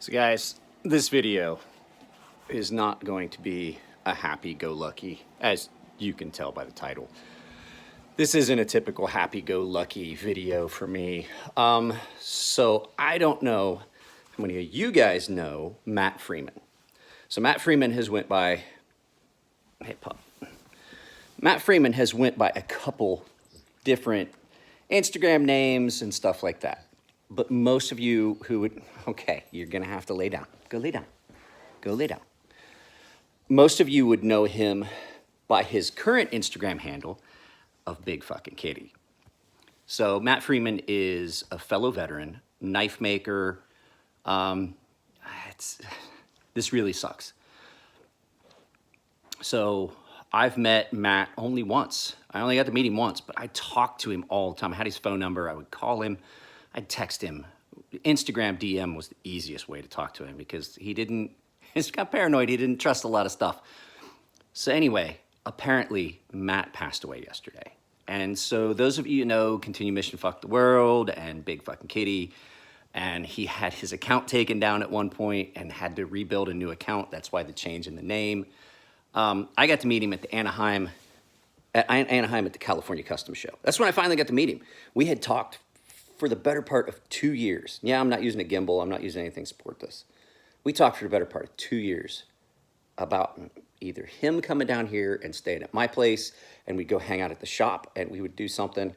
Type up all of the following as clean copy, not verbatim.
So guys, this video is not going to be a happy-go-lucky, as you can tell by the title. This isn't a typical happy-go-lucky video for me. So I don't know how many of you guys know Matt Freeman. So Matt Freeman has went by, hey pup. Matt Freeman has went by a couple different Instagram names and stuff like that. But most of you who would, okay, you're gonna have to lay down. Go lay down. Go lay down. Most of you would know him by his current Instagram handle of Big Fucking Kitty. So Matt Freeman is a fellow veteran, knife maker. This really sucks. So I've met Matt only once. I only got to meet him once, but I talked to him all the time. I had his phone number. I would call him. I'd text him. Instagram DM was the easiest way to talk to him because he got paranoid. He didn't trust a lot of stuff. So anyway, apparently Matt passed away yesterday. And so those of you who know Continue Mission Fuck the World and Big Fucking Kitty, and he had his account taken down at one point and had to rebuild a new account. That's why the change in the name. I got to meet him at the Anaheim at the California Customs Show. That's when I finally got to meet him. We had talked for the better part of 2 years. Yeah, I'm not using a gimbal. I'm not using anything to support this. We talked for the better part of 2 years about either him coming down here and staying at my place and we'd go hang out at the shop and we would do something,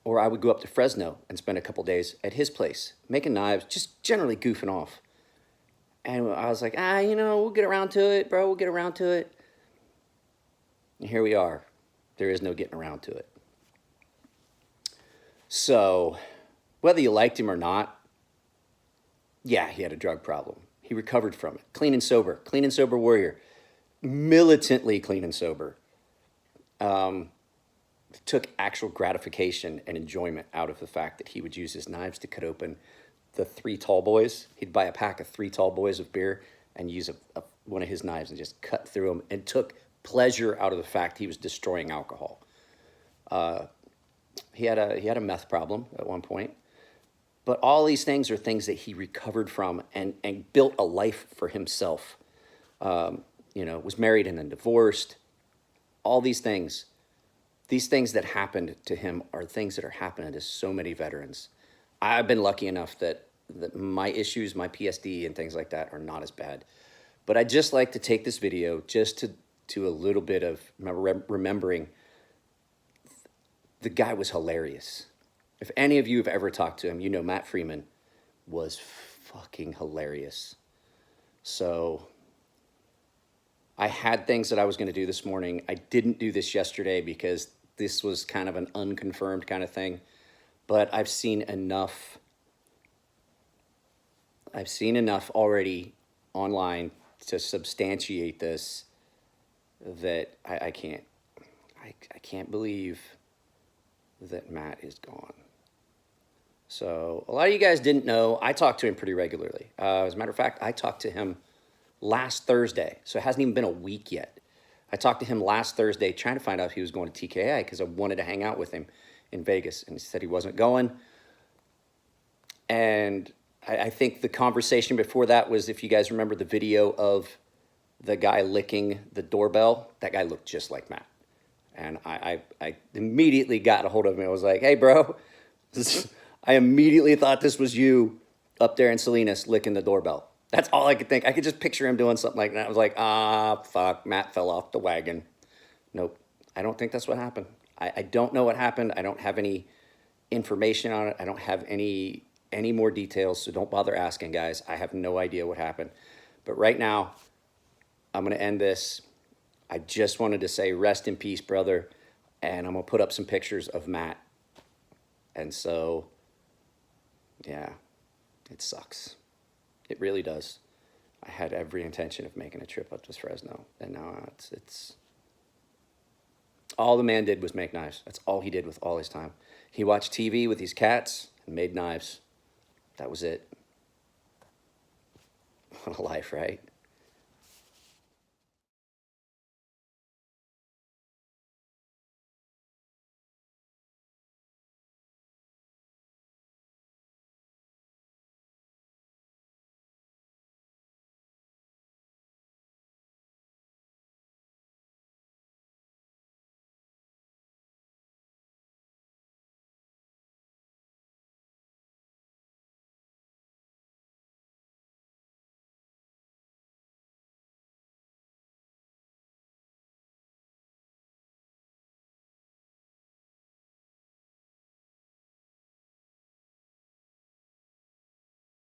or I would go up to Fresno and spend a couple days at his place making knives, just generally goofing off. And I was like, we'll get around to it, bro. We'll get around to it. And here we are. There is no getting around to it. So whether you liked him or not, yeah, he had a drug problem. He recovered from it. Clean and sober warrior, militantly clean and sober. Took actual gratification and enjoyment out of the fact that he would use his knives to cut open the 3 tall boys. He'd buy a pack of 3 tall boys of beer and use one of his knives and just cut through them, and took pleasure out of the fact he was destroying alcohol. He had a meth problem at one point, but all these things are things that he recovered from and built a life for himself. Was married and then divorced. All these things that happened to him are things that are happening to so many veterans. I've been lucky enough that my issues, my PSD and things like that are not as bad. But I'd just like to take this video just to a little bit of remembering the guy was hilarious. If any of you have ever talked to him, you know Matt Freeman was fucking hilarious. So I had things that I was going to do this morning. I didn't do this yesterday because this was kind of an unconfirmed kind of thing. But I've seen enough already online to substantiate this that I can't believe that Matt is gone. So a lot of you guys didn't know, I talked to him pretty regularly. As a matter of fact, I talked to him last Thursday, so it hasn't even been a week yet. I talked to him last Thursday trying to find out if he was going to TKI because I wanted to hang out with him in Vegas, and he said he wasn't going. And I think the conversation before that was, if you guys remember the video of the guy licking the doorbell, that guy looked just like Matt. And I immediately got a hold of him. I was like, hey, bro, I immediately thought this was you up there in Salinas licking the doorbell. That's all I could think. I could just picture him doing something like that. I was like, fuck, Matt fell off the wagon. Nope, I don't think that's what happened. I don't know what happened. I don't have any information on it. I don't have any more details, so don't bother asking, guys. I have no idea what happened. But right now, I'm going to end this. I just wanted to say rest in peace, brother, and I'm going to put up some pictures of Matt. And so, yeah, it sucks. It really does. I had every intention of making a trip up to Fresno, and now it's all the man did was make knives. That's all he did with all his time. He watched TV with his cats and made knives. That was it. What a life, right?